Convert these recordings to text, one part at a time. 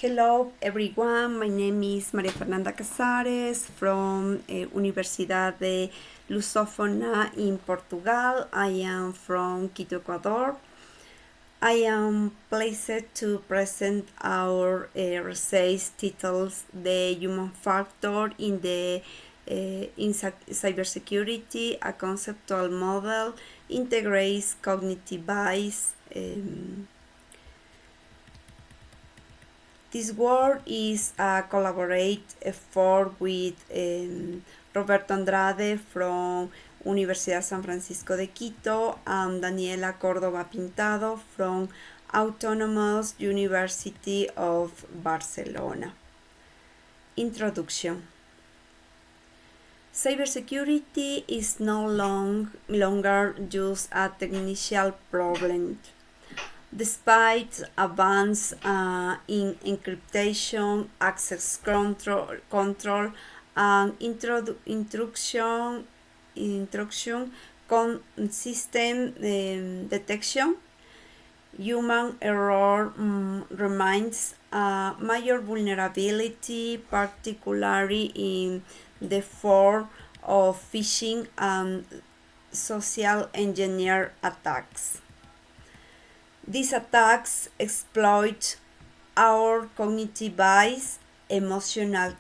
Hello everyone, my name is María Fernanda Casares from Universidad de Lusófona in Portugal. I am from Quito, Ecuador. I am pleased to present our research titles The Human Factor in Cybersecurity, a conceptual model integrates cognitive bias. This work is a collaborate effort with Roberto Andrade from Universidad San Francisco de Quito and Daniela Córdoba Pintado from Autonomous University of Barcelona. Introduction. Cybersecurity is no longer just a technical problem. Despite advances in encryption, access control and intrusion consistent detection, human error remains a major vulnerability, particularly in the form of phishing and social engineer attacks. These attacks exploit our cognitive bias, emotional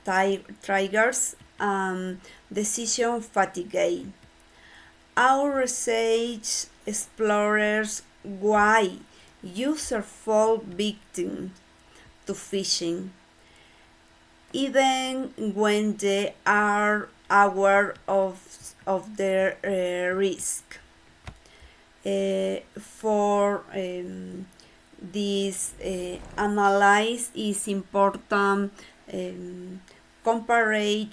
triggers, and decision fatigue. Our research explores why users fall victim to phishing, even when they are aware of their risk. For this analysis is important compare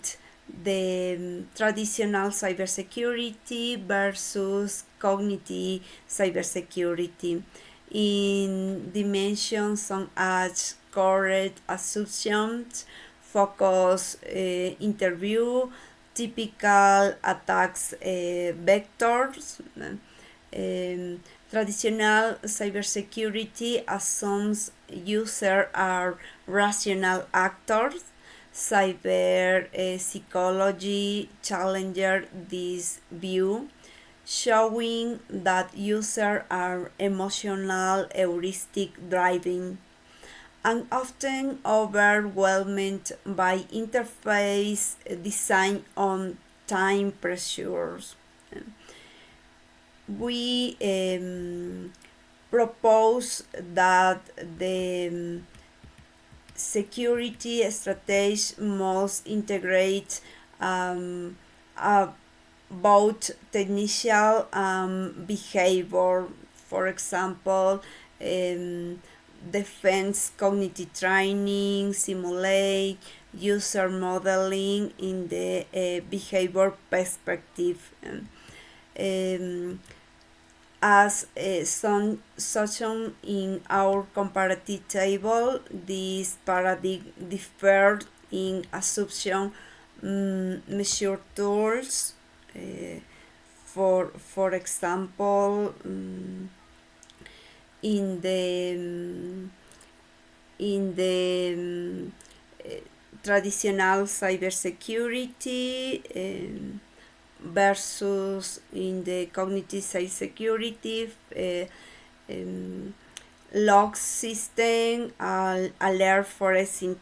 the traditional cybersecurity versus cognitive cybersecurity in dimensions such as correct assumptions, focus interview, typical attacks vectors. Traditional cybersecurity assumes users are rational actors. Cyber psychology challenges this view, showing that users are emotional, heuristic driving, and often overwhelmed by interface design on time pressures. We propose that the security strategy must integrate both technical behavior, for example, defense cognitive training, simulate user modeling in the behavior perspective. As such in our comparative table, this paradigm differed in assumption measure tools. For example, in the traditional cybersecurity versus in the cognitive cybersecurity, log system, alert forensic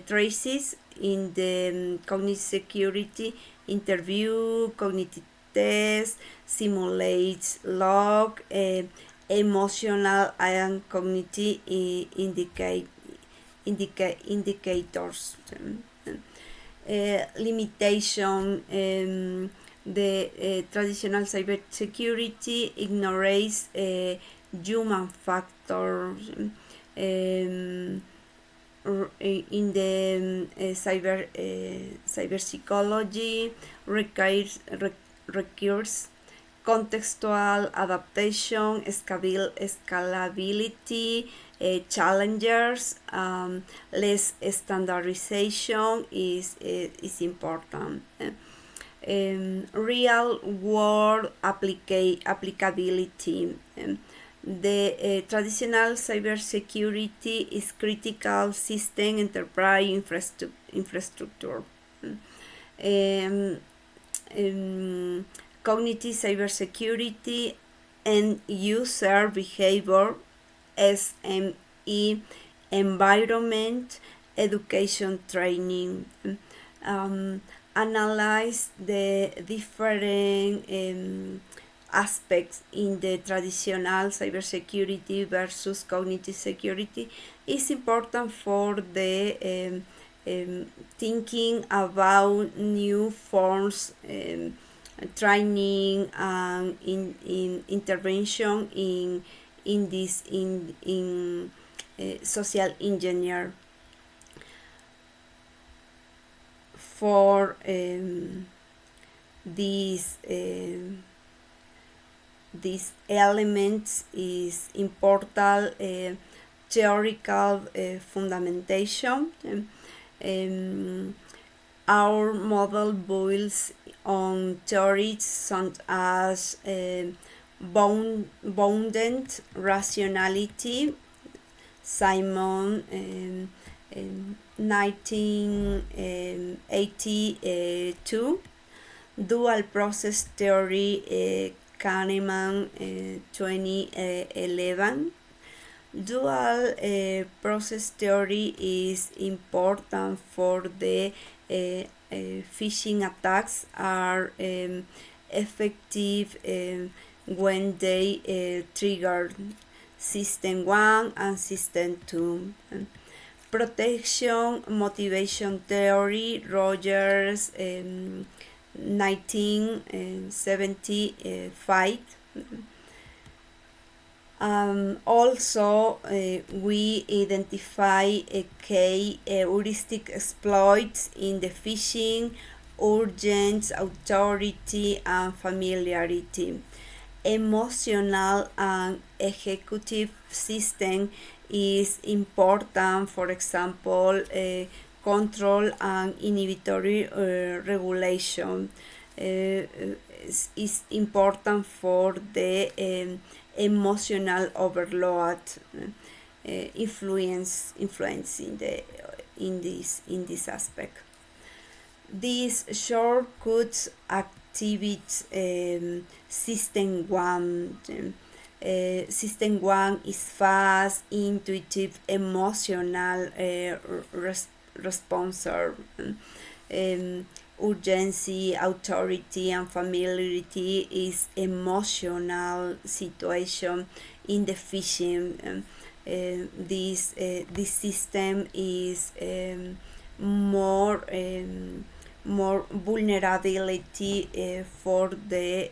traces in the cognitive security, interview, cognitive test, simulates log, emotional and cognitive indicators. Limitation. The traditional cybersecurity ignores human factors. In the cyber psychology requires contextual adaptation, scalability, challenges, less standardization is important. Real world applicability. The traditional cybersecurity is critical system enterprise infrastructure. Um, Cognitive cybersecurity and user behavior SME environment education training. Um, Analyze the different aspects in the traditional cybersecurity versus cognitive security is important for the thinking about new forms, training and in intervention in this in social engineer for these elements is important theoretical fundamentation. Our model builds on theories such as bounded rationality, Simon 1982, dual process theory, Kahneman 2011. Dual process theory is important for the phishing attacks are effective when they trigger System 1 and System 2. Protection motivation theory, Rogers 1975. Also, we identify key heuristic exploits in the phishing, urgency, authority, and familiarity. Emotional and executive system is important, for example, control and inhibitory regulation is important for the emotional overload influence in this aspect. These shortcuts activate System 1. System 1 is fast, intuitive, emotional responser. Urgency, authority, and familiarity is emotional situation in the phishing. This system is more vulnerability for the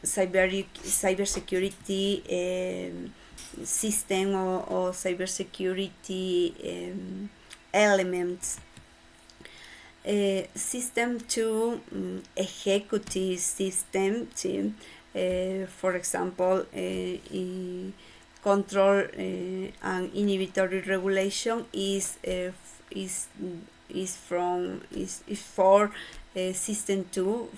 cybersecurity system or cybersecurity elements. System 2 executive system, for example, control and inhibitory regulation is for System 2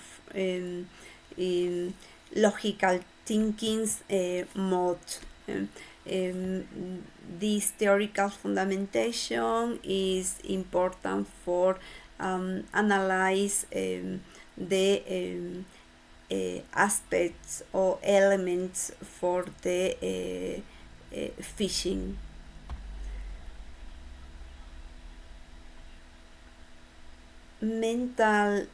in logical thinking's mode. This theoretical fundamentation is important for analyze the aspects or elements for the phishing. Mental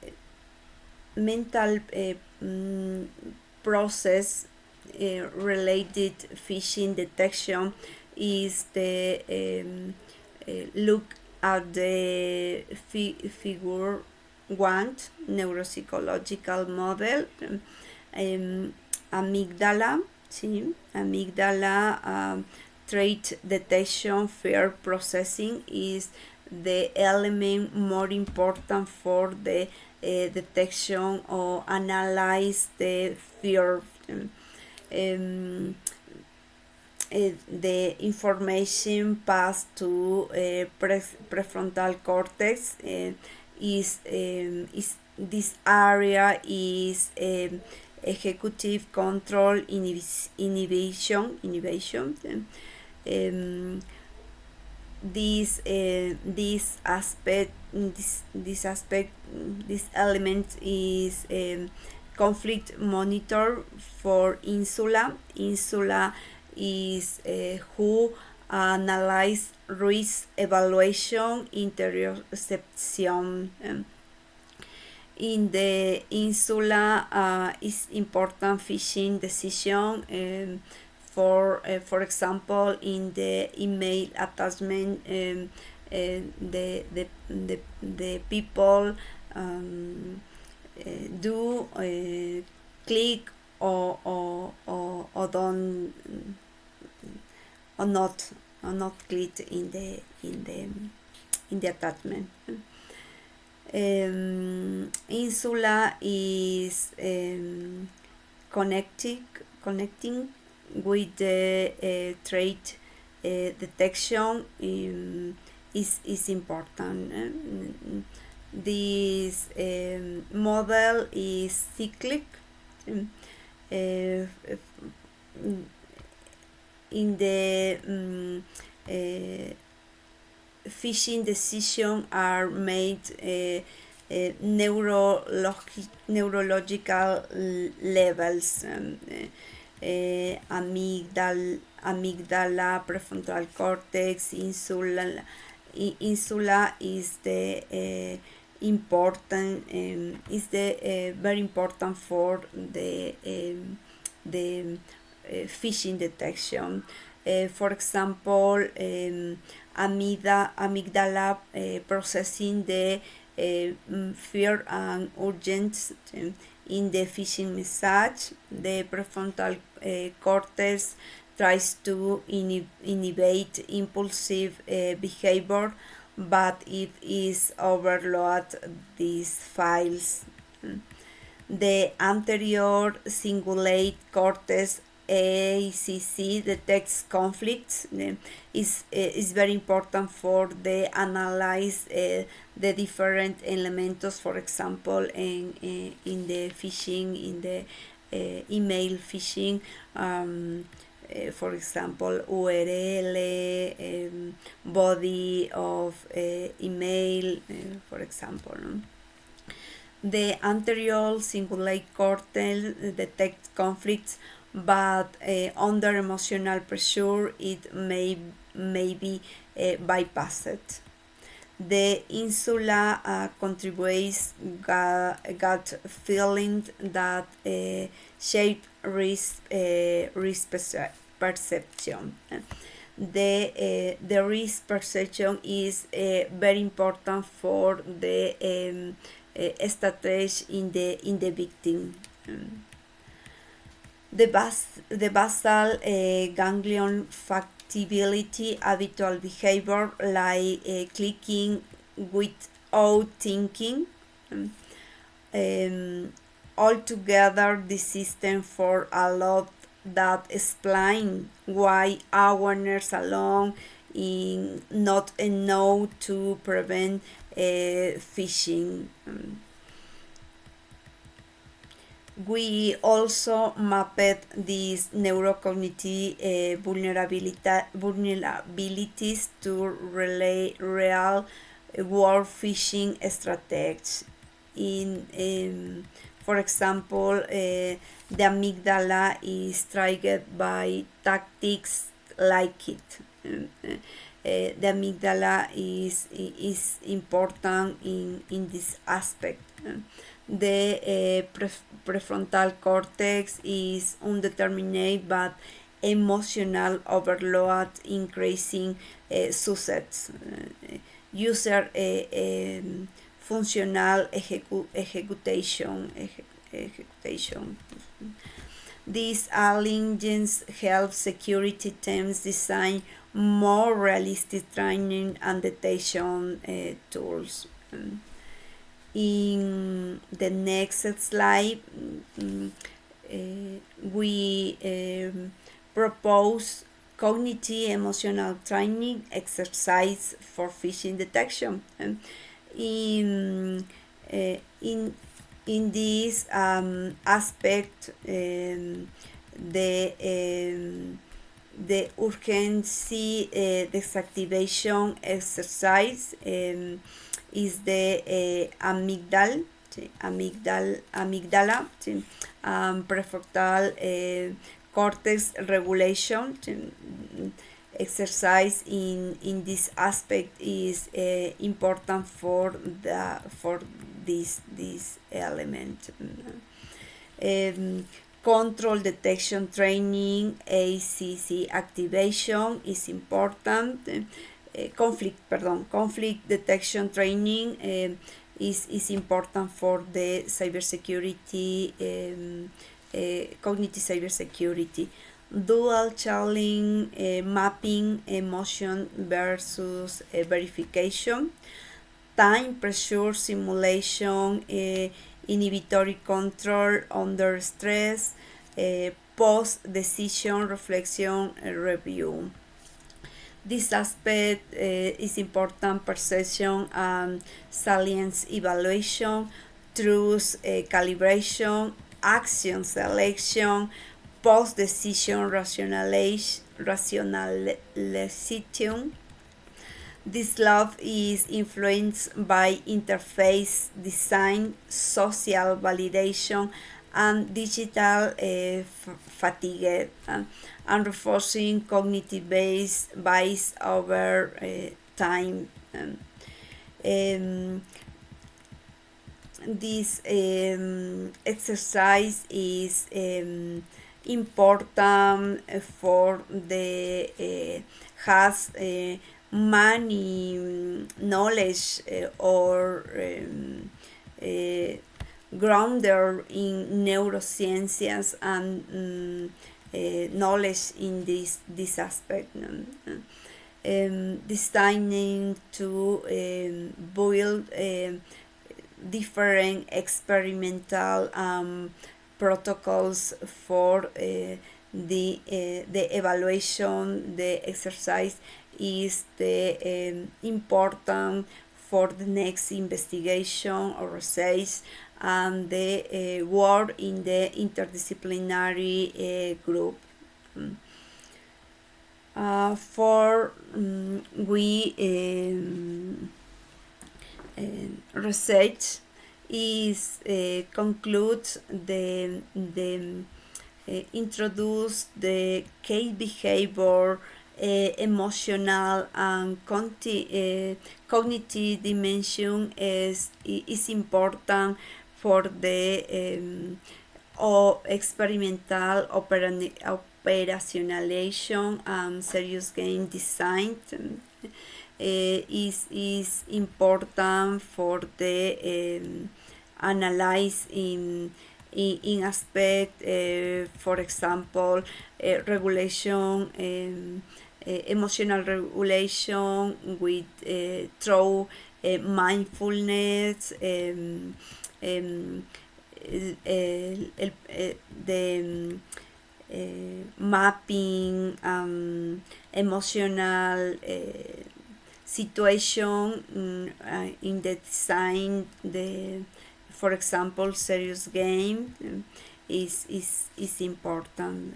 process related phishing detection is the look at the figure 1 neuropsychological model. Amygdala, trait detection, fear processing is the element more important for the detection or analyze the fear. The information passed to prefrontal cortex is this area is executive control innovation. This element is conflict monitor for Insula. Insula is who analyze risk evaluation interception. In the Insula is important phishing decision. For example, in the email attachment, the people do click or don't or not click in the attachment. Insula is connecting with the threat detection is important. This model is cyclic. In the phishing decisions are made neurological levels. Amygdala, prefrontal cortex, insula is the important is the very important for the phishing detection. For example, amygdala processing the fear and urgency in the phishing message. The prefrontal cortex tries to inhibit impulsive behavior, but it is overload these files. The anterior cingulate cortex ACC detects conflicts. Is very important for the analyze the different elementos. For example, in the phishing, in the email phishing, for example, URL, body of email, for example. The anterior cingulate cortex detects conflicts, but under emotional pressure it may be bypassed. The insula contributes gut feeling that shape risk perception. The risk perception is very important for the strategy in the victim. The basal ganglion factibility, habitual behavior like clicking without thinking. Altogether, the system for a lot that explain why awareness alone is not enough to prevent phishing. We also mapped these neurocognitive vulnerabilities to real world phishing strategies. For example, the amygdala is triggered by tactics like it. The amygdala is important in this aspect. The prefrontal cortex is undetermined but emotional overload increasing success. User functional execution. These allegiance help security teams design more realistic training and detection tools. In the next slide, we propose cognitive emotional training exercise for phishing detection. In In this aspect, the urgency desactivation exercise is the amygdala, prefrontal cortex regulation. Exercise in this aspect is important for this element. Control detection training, ACC activation is important. Conflict detection training is important for the cybersecurity, cognitive cybersecurity. Dual challenge mapping, emotion versus verification. Time pressure simulation, inhibitory control under stress, post-decision reflection review. This aspect is important: perception and salience evaluation, truth calibration, action selection, post-decision rationalization. This love is influenced by interface design, social validation, and digital fatigue, and reinforcing cognitive bias over time. This exercise is important for the has many knowledge or grounded in neurosciences and knowledge in this aspect. Designing to build different experimental protocols for the evaluation. The exercise is the important for the next investigation or research, and the work in the interdisciplinary group. We research is concludes the introduce the case behavior, emotional and cognitive dimension is important for the experimental operationalization and serious game design. Is important for the analyze in aspect, for example, regulation, emotional regulation with through mindfulness, the mapping emotional situation in the design. The, for example, serious game is important.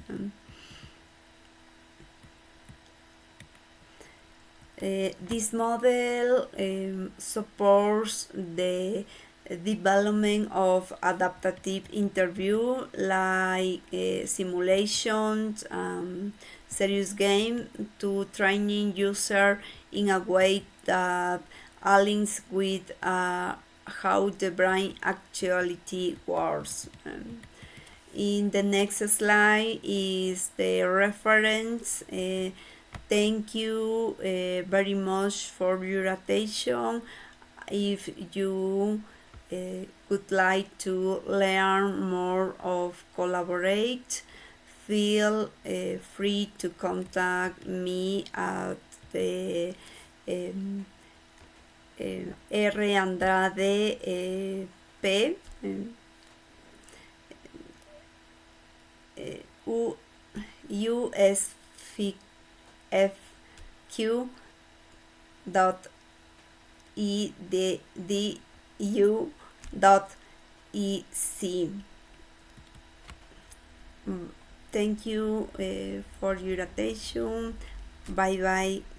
This model supports the development of adaptive interview like simulations, serious game, to training user in a way that aligns with how the brain actually works. In the next slide is the reference. Thank you very much for your attention. If you would like to learn more of collaborate, feel free to contact me at the R. Andrade P. USFQ dot edu dot y sí. Thank you for your attention. Bye bye.